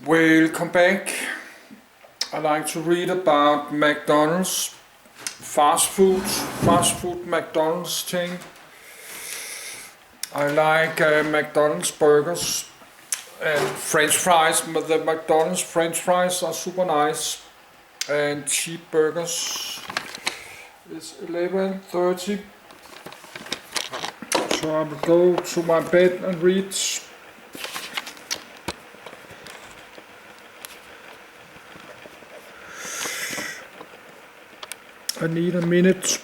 Welcome back. I like to read about McDonald's, fast food McDonald's thing. I like McDonald's burgers and French fries. The McDonald's French fries are super nice and cheap burgers. It's 11:30, so I will go to my bed and read. I need a minute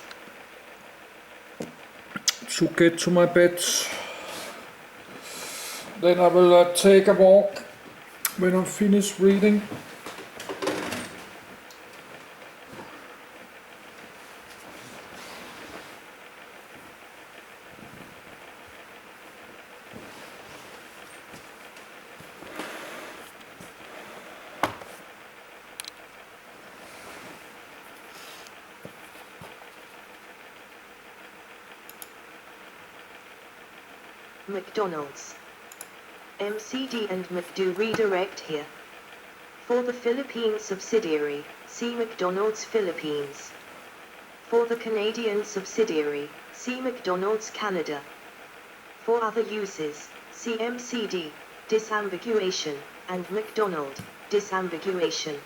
to get to my bed. Then I will take a walk when I'm finished reading. McDonald's. MCD and McDo redirect here. For the Philippine subsidiary, see McDonald's Philippines. For the Canadian subsidiary, see McDonald's Canada. For other uses, see MCD, disambiguation, and McDonald, disambiguation.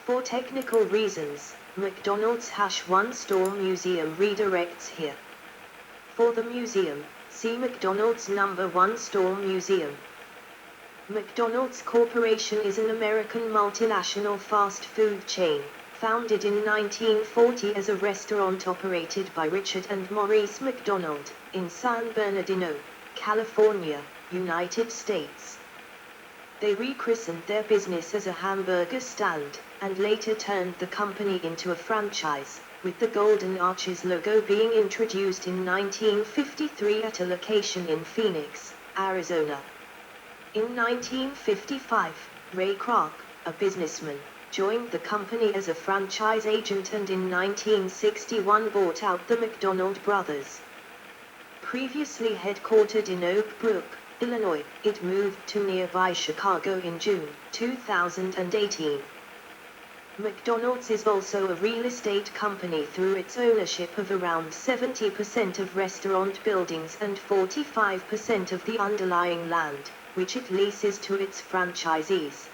For technical reasons, McDonald's #1 Store Museum redirects here. For the museum, see McDonald's #1 Store Museum. McDonald's Corporation is an American multinational fast food chain, founded in 1940 as a restaurant operated by Richard and Maurice McDonald, in San Bernardino, California, United States. They rechristened their business as a hamburger stand, and later turned the company into a franchise, with the Golden Arches logo being introduced in 1953 at a location in Phoenix, Arizona. In 1955, Ray Kroc, a businessman, joined the company as a franchise agent and in 1961 bought out the McDonald brothers. Previously headquartered in Oak Brook, Illinois, it moved to nearby Chicago in June 2018. McDonald's is also a real estate company through its ownership of around 70% of restaurant buildings and 45% of the underlying land, which it leases to its franchisees.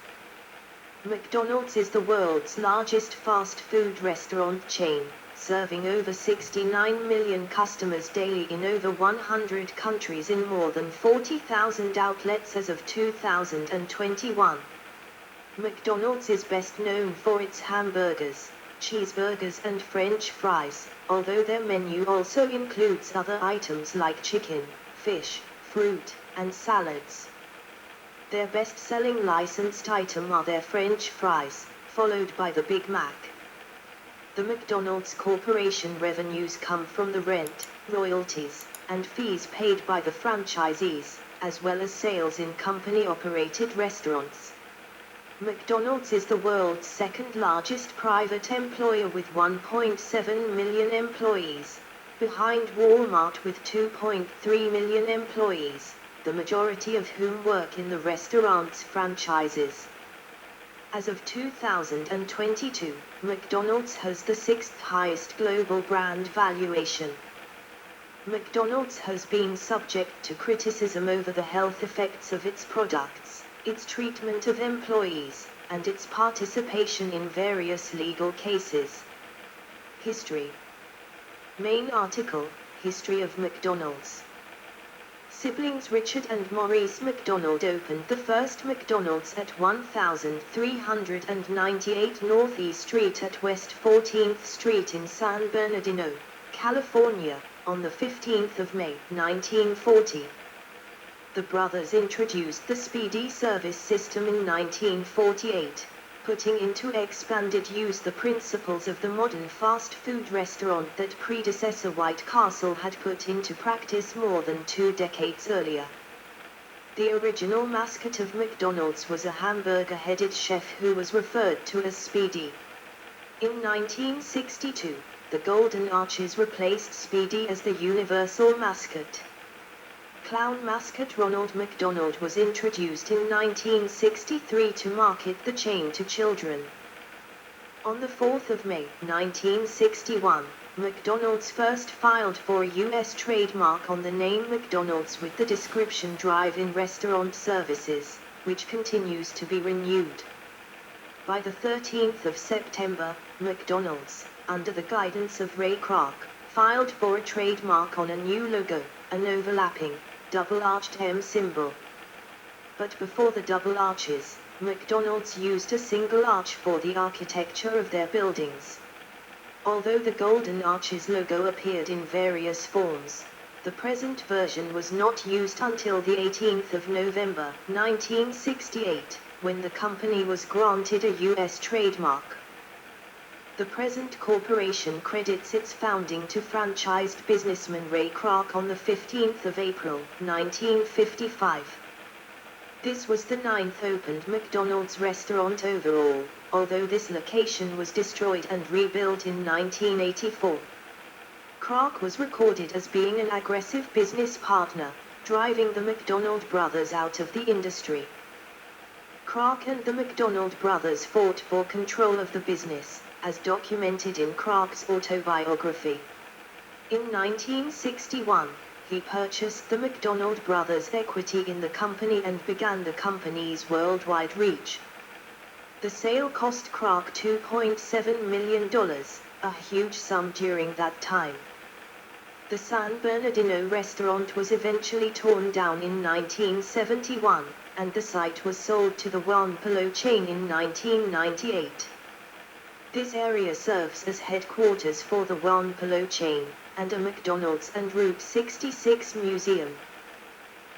McDonald's is the world's largest fast food restaurant chain, serving over 69 million customers daily in over 100 countries in more than 40,000 outlets as of 2021. McDonald's is best known for its hamburgers, cheeseburgers and French fries, although their menu also includes other items like chicken, fish, fruit, and salads. Their best-selling licensed item are their French fries, followed by the Big Mac. The McDonald's Corporation revenues come from the rent, royalties, and fees paid by the franchisees, as well as sales in company-operated restaurants. McDonald's is the world's second largest private employer with 1.7 million employees, behind Walmart with 2.3 million employees, the majority of whom work in the restaurant's franchises. As of 2022, McDonald's has the 6th highest global brand valuation. McDonald's has been subject to criticism over the health effects of its products, its treatment of employees, and its participation in various legal cases. History. Main article, History of McDonald's. Siblings Richard and Maurice McDonald opened the first McDonald's at 1398 Northeast Street at West 14th Street in San Bernardino, California, on the 15th of May, 1940. The brothers introduced the speedy service system in 1948, putting into expanded use the principles of the modern fast food restaurant that predecessor White Castle had put into practice more than 2 decades earlier. The original mascot of McDonald's was a hamburger-headed chef who was referred to as Speedy. In 1962, the Golden Arches replaced Speedy as the universal mascot. clown mascot Ronald McDonald was introduced in 1963 to market the chain to children. On the 4th of May, 1961, McDonald's first filed for a U.S. trademark on the name McDonald's with the description drive-in restaurant services, which continues to be renewed. By the 13th of September, McDonald's, under the guidance of Ray Kroc, filed for a trademark on a new logo, an overlapping, double-arched M symbol. But before the double arches, McDonald's used a single arch for the architecture of their buildings. Although the Golden Arches logo appeared in various forms, the present version was not used until the 18th of November, 1968, when the company was granted a U.S. trademark. The present corporation credits its founding to franchised businessman Ray Kroc on the 15th of April, 1955. This was the 9th opened McDonald's restaurant overall, although this location was destroyed and rebuilt in 1984. Kroc was recorded as being an aggressive business partner, driving the McDonald brothers out of the industry. Kroc and the McDonald brothers fought for control of the business, as documented in Kroc's autobiography. In 1961, he purchased the McDonald brothers' equity in the company and began the company's worldwide reach. The sale cost Kroc $2.7 million, a huge sum during that time. The San Bernardino restaurant was eventually torn down in 1971, and the site was sold to the Juan Polo chain in 1998. This area serves as headquarters for the Juan Polo chain, and a McDonald's and Route 66 museum.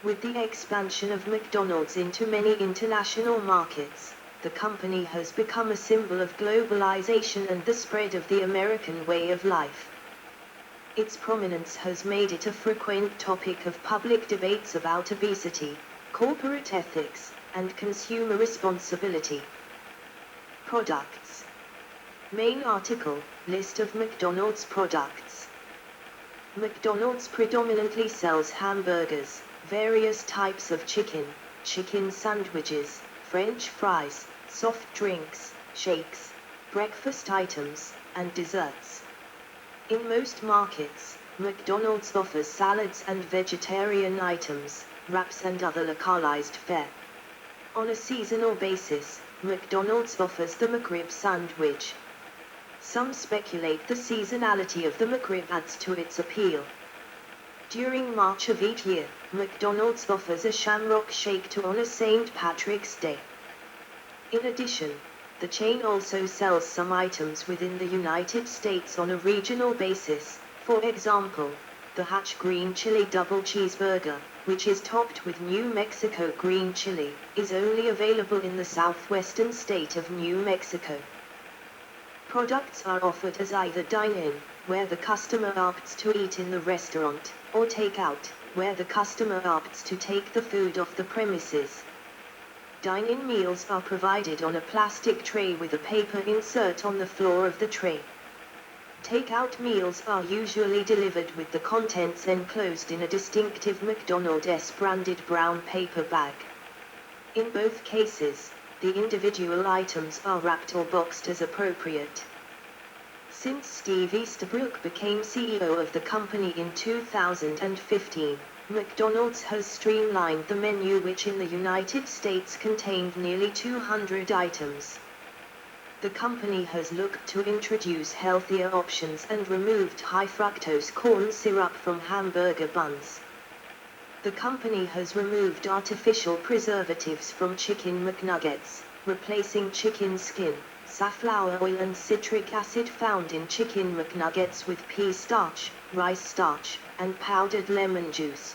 With the expansion of McDonald's into many international markets, the company has become a symbol of globalization and the spread of the American way of life. Its prominence has made it a frequent topic of public debates about obesity, corporate ethics, and consumer responsibility. Products. Main article, list of McDonald's products. McDonald's predominantly sells hamburgers, various types of chicken, chicken sandwiches, French fries, soft drinks, shakes, breakfast items, and desserts. In most markets, McDonald's offers salads and vegetarian items, wraps and other localized fare. On a seasonal basis, McDonald's offers the McRib sandwich. Some speculate the seasonality of the McRib adds to its appeal. During March of each year, McDonald's offers a Shamrock Shake to honor St. Patrick's Day. In addition, the chain also sells some items within the United States on a regional basis. For example, the Hatch Green Chili Double Cheeseburger, which is topped with New Mexico green chili, is only available in the southwestern state of New Mexico. Products are offered as either dine-in, where the customer opts to eat in the restaurant, or take-out, where the customer opts to take the food off the premises. Dine-in meals are provided on a plastic tray with a paper insert on the floor of the tray. Take-out meals are usually delivered with the contents enclosed in a distinctive McDonald's branded brown paper bag. In both cases, the individual items are wrapped or boxed as appropriate. Since Steve Easterbrook became CEO of the company in 2015, McDonald's has streamlined the menu, which in the United States contained nearly 200 items. The company has looked to introduce healthier options and removed high-fructose corn syrup from hamburger buns. The company has removed artificial preservatives from Chicken McNuggets, replacing chicken skin, safflower oil and citric acid found in Chicken McNuggets with pea starch, rice starch, and powdered lemon juice.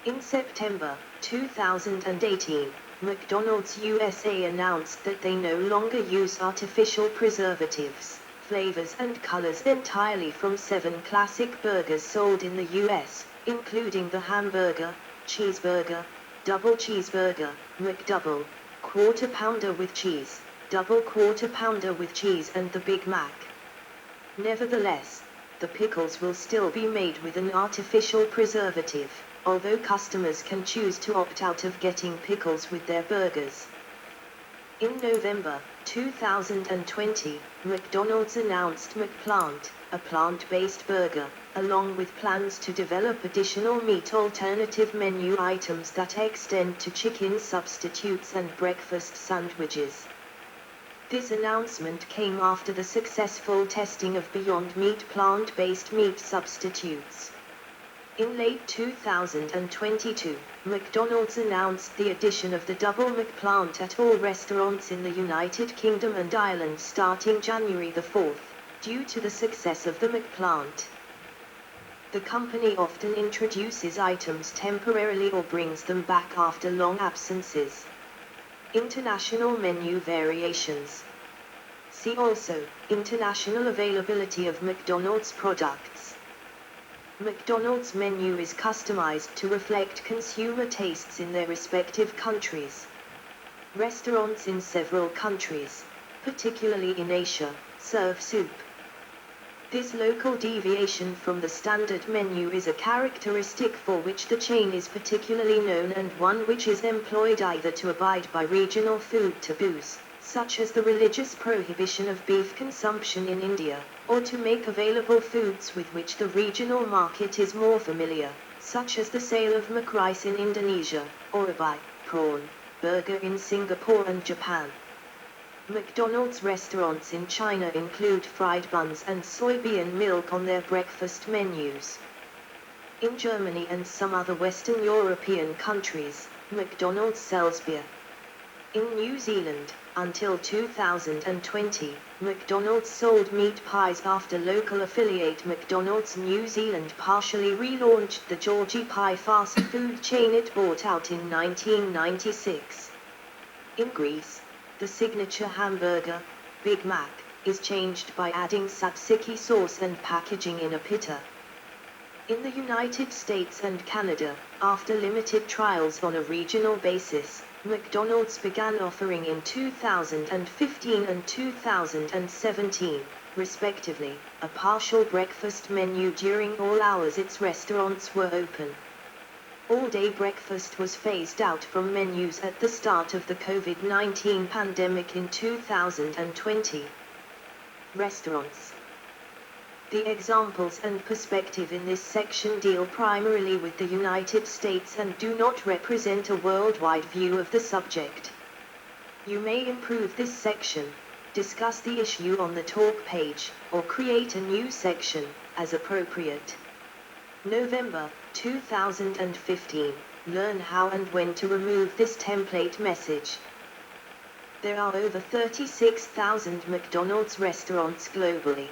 In September 2018, McDonald's USA announced that they no longer use artificial preservatives, flavors and colors entirely from 7 classic burgers sold in the US, including the hamburger, cheeseburger, double cheeseburger, McDouble, quarter pounder with cheese, double quarter pounder with cheese and the Big Mac. Nevertheless, the pickles will still be made with an artificial preservative. although customers can choose to opt out of getting pickles with their burgers. In November 2020, McDonald's announced McPlant, a plant-based burger, along with plans to develop additional meat alternative menu items that extend to chicken substitutes and breakfast sandwiches. This announcement came after the successful testing of Beyond Meat plant-based meat substitutes. In late 2022, McDonald's announced the addition of the Double McPlant at all restaurants in the United Kingdom and Ireland starting January the 4th, due to the success of the McPlant. The company often introduces items temporarily or brings them back after long absences. International menu variations. See also, international availability of McDonald's products. McDonald's menu is customized to reflect consumer tastes in their respective countries. Restaurants in several countries, particularly in Asia, serve soup. This local deviation from the standard menu is a characteristic for which the chain is particularly known and one which is employed either to abide by regional food taboos, such as the religious prohibition of beef consumption in India, or to make available foods with which the regional market is more familiar, such as the sale of rice in Indonesia, or a buy prawn burger in Singapore and Japan. McDonald's restaurants in China include fried buns and soybean milk on their breakfast menus. In Germany and some other Western European countries, McDonald's sells beer. In New Zealand, until 2020, McDonald's sold meat pies after local affiliate McDonald's New Zealand partially relaunched the Georgie Pie fast food chain it bought out in 1996. In Greece, the signature hamburger, Big Mac, is changed by adding tzatziki sauce and packaging in a pita. In the United States and Canada, after limited trials on a regional basis, McDonald's began offering in 2015 and 2017, respectively, a partial breakfast menu during all hours its restaurants were open. All-day breakfast was phased out from menus at the start of the COVID-19 pandemic in 2020. Restaurants. The examples and perspective in this section deal primarily with the United States and do not represent a worldwide view of the subject. You may improve this section, discuss the issue on the talk page, or create a new section, as appropriate. November 2015, learn how and when to remove this template message. There are over 36,000 McDonald's restaurants globally.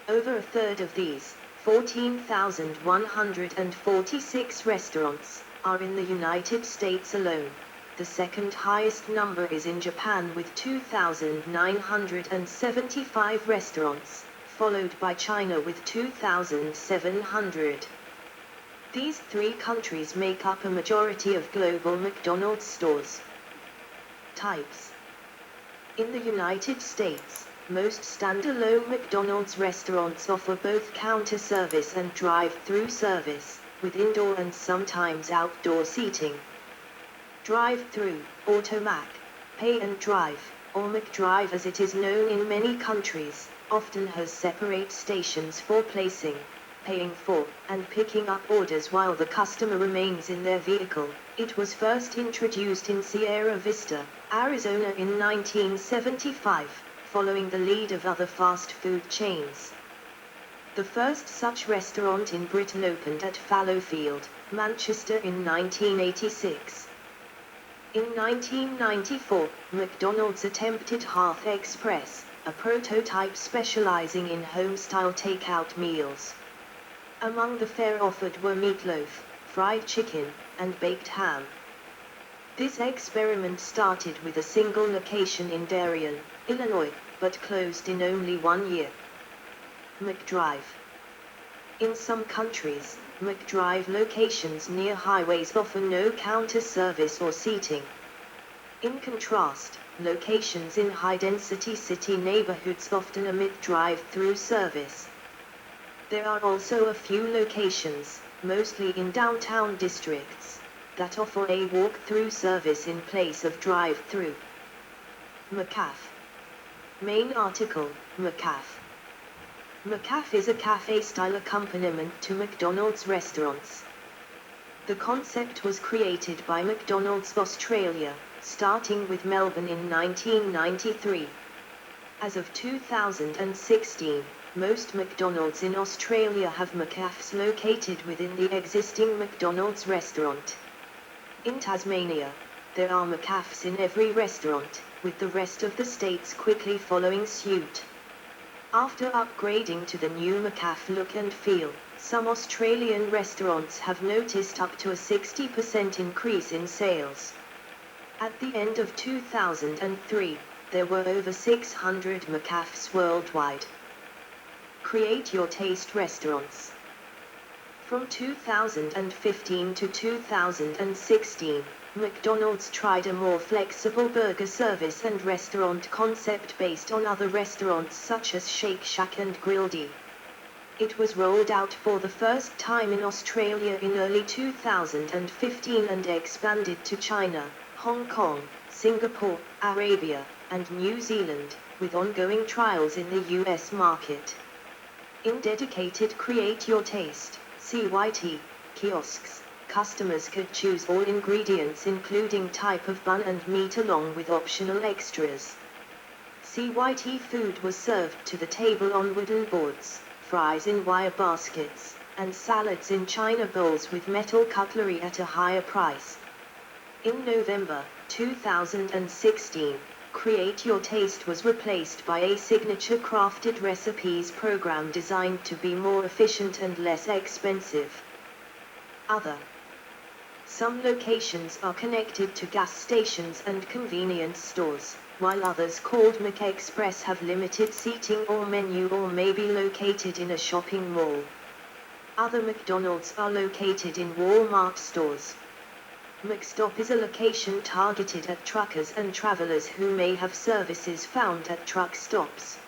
Over a third of these, 14,146 restaurants, are in the United States alone. The second highest number is in Japan with 2,975 restaurants, followed by China with 2,700. These three countries make up a majority of global McDonald's stores. Types. In the United States, most standalone McDonald's restaurants offer both counter service and drive-through service, with indoor and sometimes outdoor seating. Drive-through, Automac, Pay and Drive, or McDrive as it is known in many countries, often has separate stations for placing, paying for, and picking up orders while the customer remains in their vehicle. It was first introduced in Sierra Vista, Arizona in 1975. Following the lead of other fast food chains. The first such restaurant in Britain opened at Fallowfield, Manchester in 1986. In 1994, McDonald's attempted Hearth Express, a prototype specializing in home-style takeout meals. Among the fare offered were meatloaf, fried chicken, and baked ham. This experiment started with a single location in Darien, Illinois, but closed in only 1 year. McDrive. In some countries, McDrive locations near highways offer no counter service or seating. In contrast, locations in high-density city neighborhoods often omit drive-through service. There are also a few locations, mostly in downtown districts, that offer a walk-through service in place of drive-through. McCafe. Main article, McCafe. McCafe is a cafe-style accompaniment to McDonald's restaurants. The concept was created by McDonald's Australia, starting with Melbourne in 1993. As of 2016, most McDonald's in Australia have McCafes located within the existing McDonald's restaurant. In Tasmania, there are McCafes in every restaurant, with the rest of the states quickly following suit. After upgrading to the new McCafe look and feel, some Australian restaurants have noticed up to a 60% increase in sales. At the end of 2003, there were over 600 McCafes worldwide. Create Your Taste restaurants. From 2015 to 2016, McDonald's tried a more flexible burger service and restaurant concept based on other restaurants such as Shake Shack and Grilled. It was rolled out for the first time in Australia in early 2015 and expanded to China, Hong Kong, Singapore, Arabia, and New Zealand, with ongoing trials in the US market. In dedicated Create Your Taste, CYT, kiosks, customers could choose all ingredients including type of bun and meat along with optional extras. CYT food was served to the table on wooden boards, fries in wire baskets, and salads in china bowls with metal cutlery at a higher price. In November 2016, Create Your Taste was replaced by a signature crafted recipes program designed to be more efficient and less expensive. Other. Some locations are connected to gas stations and convenience stores, while others called McExpress have limited seating or menu or may be located in a shopping mall. Other McDonald's are located in Walmart stores. McStop is a location targeted at truckers and travelers who may have services found at truck stops.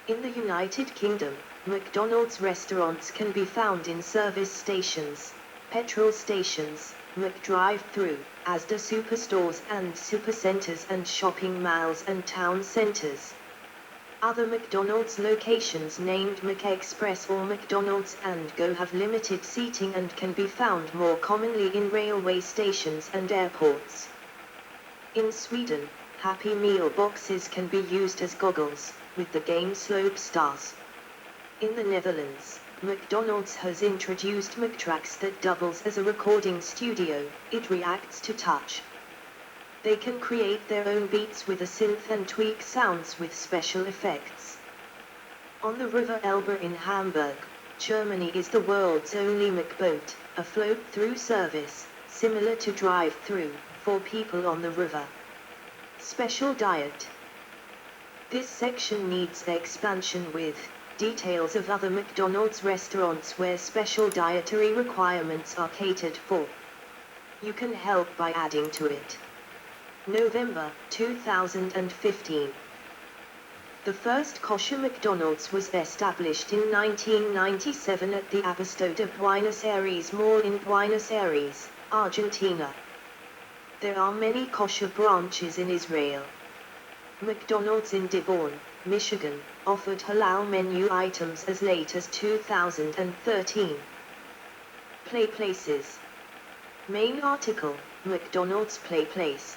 In the United Kingdom, McDonald's restaurants can be found in service stations, petrol stations, McDrive-thru, Asda superstores and supercenters and shopping malls and town centers. Other McDonald's locations named McExpress or McDonald's and Go have limited seating and can be found more commonly in railway stations and airports. In Sweden, Happy Meal boxes can be used as goggles, with the game Slope Stars. In the Netherlands, McDonald's has introduced McTracks that doubles as a recording studio. It reacts to touch. They can create their own beats with a synth and tweak sounds with special effects. On the River Elbe in Hamburg, Germany is the world's only McBoat, a float-through service, similar to drive-through, for people on the river. Special diet. This section needs expansion with details of other McDonald's restaurants where special dietary requirements are catered for. You can help by adding to it. November 2015. The first kosher McDonald's was established in 1997 at the Abasto de Buenos Aires Mall in Buenos Aires, Argentina. There are many kosher branches in Israel. McDonald's in Dearborn, Michigan, offered halal menu items as late as 2013. Play places. Main article, McDonald's Play Place.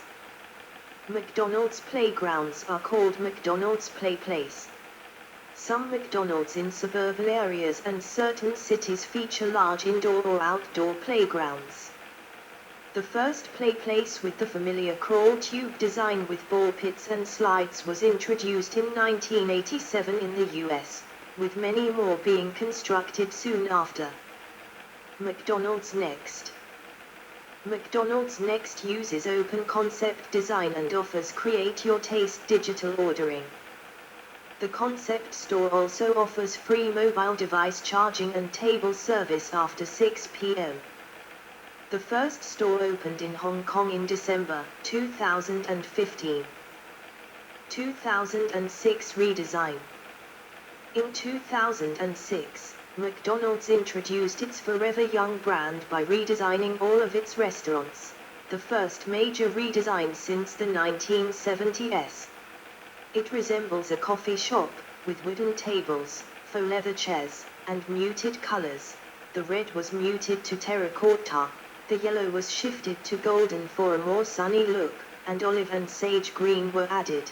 McDonald's playgrounds are called McDonald's Play Place. Some McDonald's in suburban areas and certain cities feature large indoor or outdoor playgrounds. The first play place with the familiar crawl tube design with ball pits and slides was introduced in 1987 in the US, with many more being constructed soon after. McDonald's Next. McDonald's Next uses open concept design and offers Create Your Taste digital ordering. The concept store also offers free mobile device charging and table service after 6 p.m. The first store opened in Hong Kong in December 2015. 2006 redesign. In 2006, McDonald's introduced its Forever Young brand by redesigning all of its restaurants, the first major redesign since the 1970s. It resembles a coffee shop, with wooden tables, faux leather chairs, and muted colors. The red was muted to terracotta, the yellow was shifted to golden for a more sunny look, and olive and sage green were added.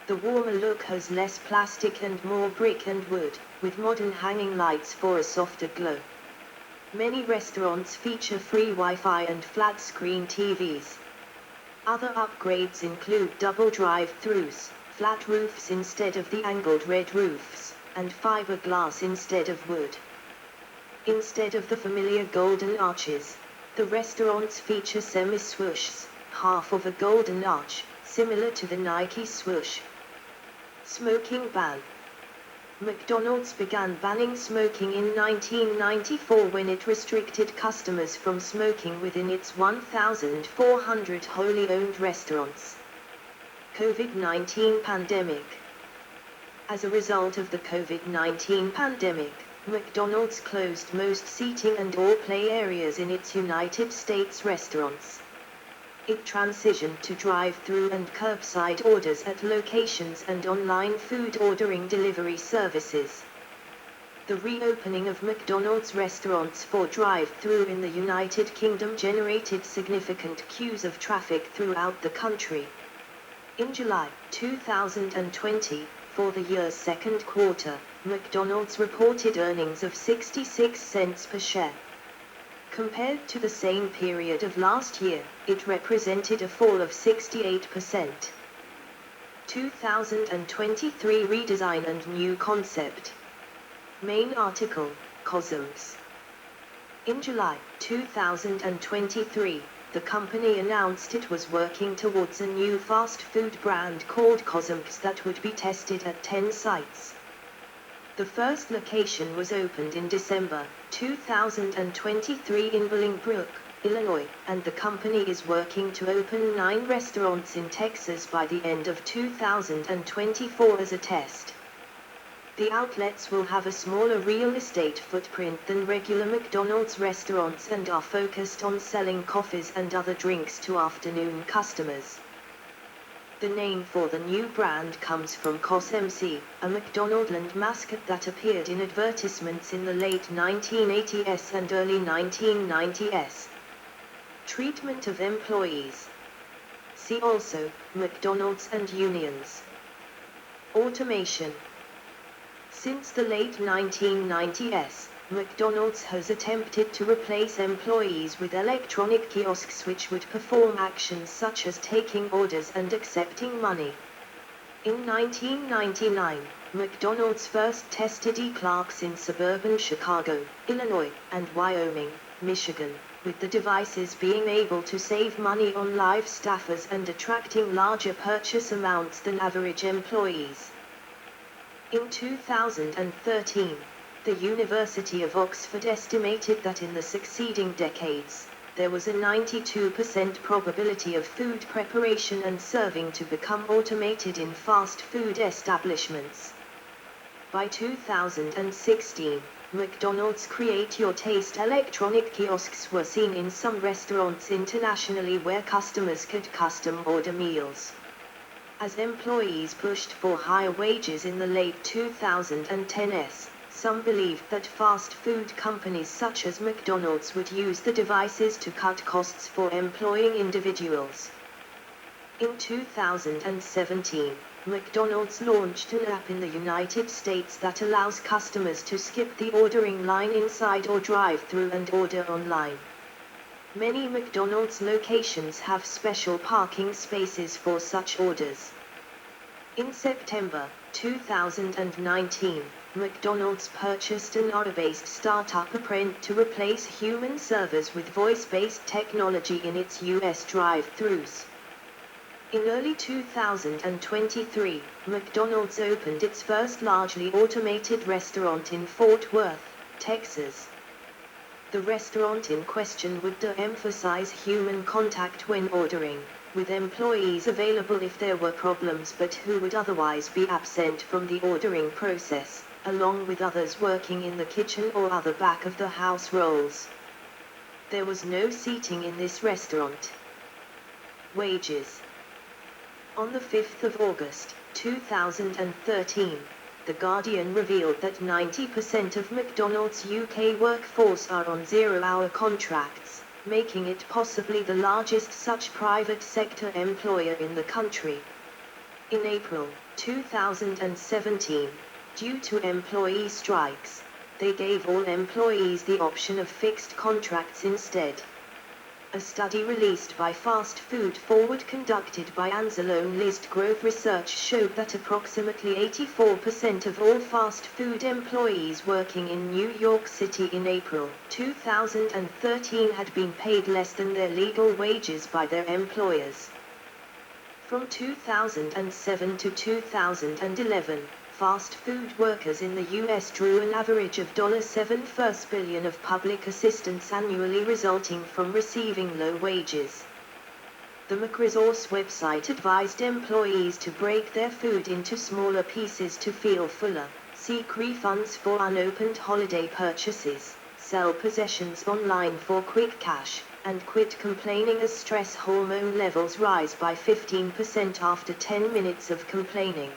The warmer look has less plastic and more brick and wood, with modern hanging lights for a softer glow. Many restaurants feature free Wi-Fi and flat-screen TVs. Other upgrades include double drive-thrus, flat roofs instead of the angled red roofs, and fiberglass instead of wood. Instead of the familiar golden arches, the restaurants feature semi-swooshes, half of a golden arch, similar to the Nike swoosh. Smoking ban. McDonald's began banning smoking in 1994 when it restricted customers from smoking within its 1,400 wholly owned restaurants. COVID-19 pandemic. As a result of the COVID-19 pandemic, McDonald's closed most seating and all play areas in its United States restaurants. It transitioned to drive-through and curbside orders at locations and online food ordering delivery services. The reopening of McDonald's restaurants for drive-through in the United Kingdom generated significant queues of traffic throughout the country. In July 2020, for the year's second quarter, McDonald's reported earnings of 66 cents per share. Compared to the same period of last year, it represented a fall of 68%. 2023 redesign and new concept. Main article, Cosmos. In July 2023, the company announced it was working towards a new fast food brand called Cosmos that would be tested at 10 sites. The first location was opened in December 2023 in Bolingbrook, Illinois, and the company is working to open 9 restaurants in Texas by the end of 2024 as a test. The outlets will have a smaller real estate footprint than regular McDonald's restaurants and are focused on selling coffees and other drinks to afternoon customers. The name for the new brand comes from Cosmos, a McDonald's mascot that appeared in advertisements in the late 1980s and early 1990s. Treatment of employees. See also, McDonald's and unions. Automation. Since the late 1990s, McDonald's has attempted to replace employees with electronic kiosks which would perform actions such as taking orders and accepting money. In 1999, McDonald's first tested e-clerks in suburban Chicago, Illinois, and Wyoming, Michigan, with the devices being able to save money on live staffers and attracting larger purchase amounts than average employees. In 2013, the University of Oxford estimated that in the succeeding decades, there was a 92% probability of food preparation and serving to become automated in fast food establishments. By 2016, McDonald's Create Your Taste electronic kiosks were seen in some restaurants internationally where customers could custom order meals. As employees pushed for higher wages in the late 2010s, some believed that fast food companies such as McDonald's would use the devices to cut costs for employing individuals. In 2017, McDonald's launched an app in the United States that allows customers to skip the ordering line inside or drive-through and order online. Many McDonald's locations have special parking spaces for such orders. In September 2019, McDonald's purchased an Aura-based startup Apprent to replace human servers with voice-based technology in its US drive-thrus. In early 2023, McDonald's opened its first largely automated restaurant in Fort Worth, Texas. The restaurant in question would de-emphasize human contact when ordering, with employees available if there were problems but who would otherwise be absent from the ordering process, along with others working in the kitchen or other back of the house roles. There was no seating in this restaurant. Wages. On the 5th of August, 2013, The Guardian revealed that 90% of McDonald's UK workforce are on zero-hour contracts, making it possibly the largest such private sector employer in the country. In April 2017, due to employee strikes, they gave all employees the option of fixed contracts instead. A study released by Fast Food Forward conducted by Anzalone List Growth Research showed that approximately 84% of all fast food employees working in New York City in April 2013 had been paid less than their legal wages by their employers. From 2007 to 2011, fast food workers in the U.S. drew an average of $7 billion of public assistance annually, resulting from receiving low wages. The McResource website advised employees to break their food into smaller pieces to feel fuller, seek refunds for unopened holiday purchases, sell possessions online for quick cash, and quit complaining as stress hormone levels rise by 15% after 10 minutes of complaining.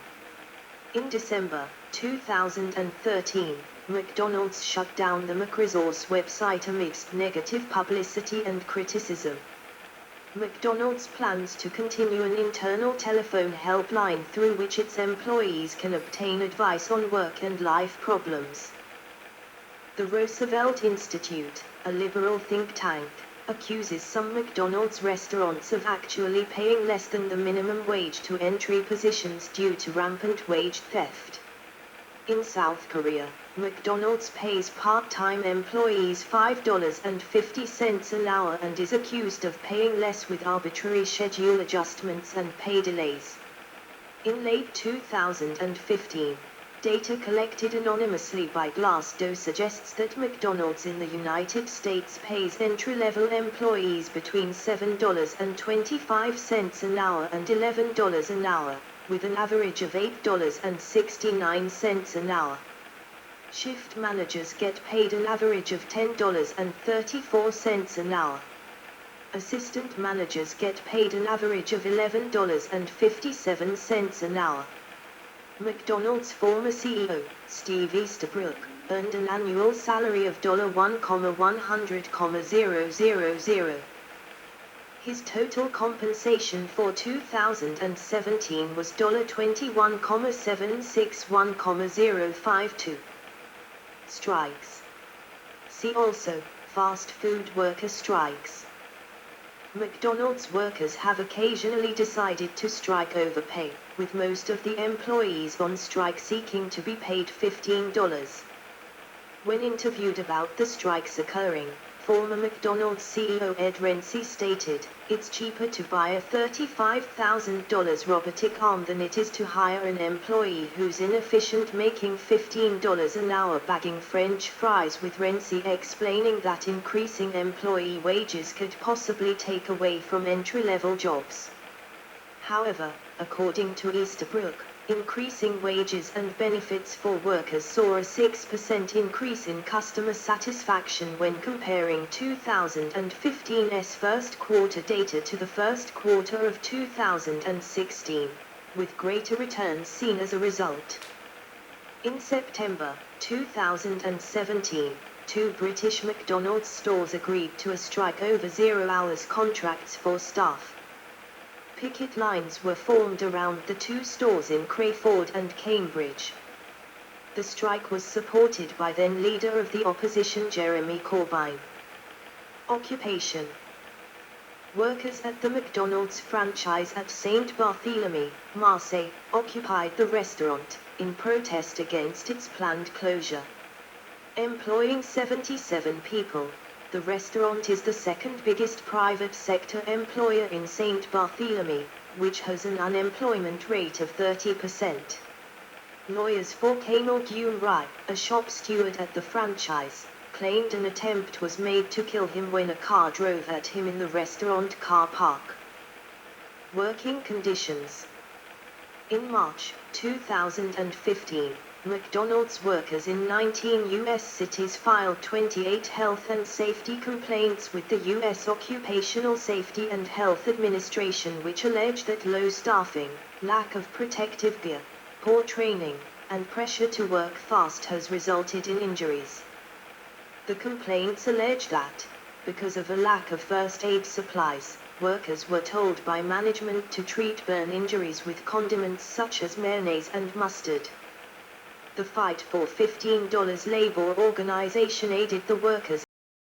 In December 2013, McDonald's shut down the McResource website amidst negative publicity and criticism. McDonald's plans to continue an internal telephone helpline through which its employees can obtain advice on work and life problems. The Roosevelt Institute, a liberal think tank, accuses some McDonald's restaurants of actually paying less than the minimum wage to entry positions due to rampant wage theft. In South Korea, McDonald's pays part-time employees $5.50 an hour and is accused of paying less with arbitrary schedule adjustments and pay delays. In late 2015, data collected anonymously by Glassdoor suggests that McDonald's in the United States pays entry-level employees between $7.25 an hour and $11 an hour, with an average of $8.69 an hour. Shift managers get paid an average of $10.34 an hour. Assistant managers get paid an average of $11.57 an hour. McDonald's former CEO, Steve Easterbrook, earned an annual salary of $1,100,000. His total compensation for 2017 was $21,761,052. Strikes. See also, fast food worker strikes. McDonald's workers have occasionally decided to strike over pay, with most of the employees on strike seeking to be paid $15. When interviewed about the strikes occurring, former McDonald's CEO Ed Rensi stated, "It's cheaper to buy a $35,000 robotic arm than it is to hire an employee who's inefficient making $15 an hour bagging French fries," with Rensi explaining that increasing employee wages could possibly take away from entry-level jobs. However, according to Easterbrook, increasing wages and benefits for workers saw a 6% increase in customer satisfaction when comparing 2015's first quarter data to the first quarter of 2016, with greater returns seen as a result. In September 2017, 2 British McDonald's stores agreed to a strike over zero-hours contracts for staff. Picket lines were formed around the 2 stores in Crayford and Cambridge. The strike was supported by then leader of the opposition Jeremy Corbyn. Occupation. Workers at the McDonald's franchise at St. Barthélemy, Marseille, occupied the restaurant, in protest against its planned closure. Employing 77 people, the restaurant is the second biggest private sector employer in St. Barthélemy, which has an unemployment rate of 30%. Lawyers for Kamil Rai, a shop steward at the franchise, claimed an attempt was made to kill him when a car drove at him in the restaurant car park. Working conditions. In March 2015, McDonald's workers in 19 U.S. cities filed 28 health and safety complaints with the U.S. Occupational Safety and Health Administration, which allege that low staffing, lack of protective gear, poor training, and pressure to work fast has resulted in injuries. The complaints allege that, because of a lack of first aid supplies, workers were told by management to treat burn injuries with condiments such as mayonnaise and mustard. The Fight for $15 labor organization aided the workers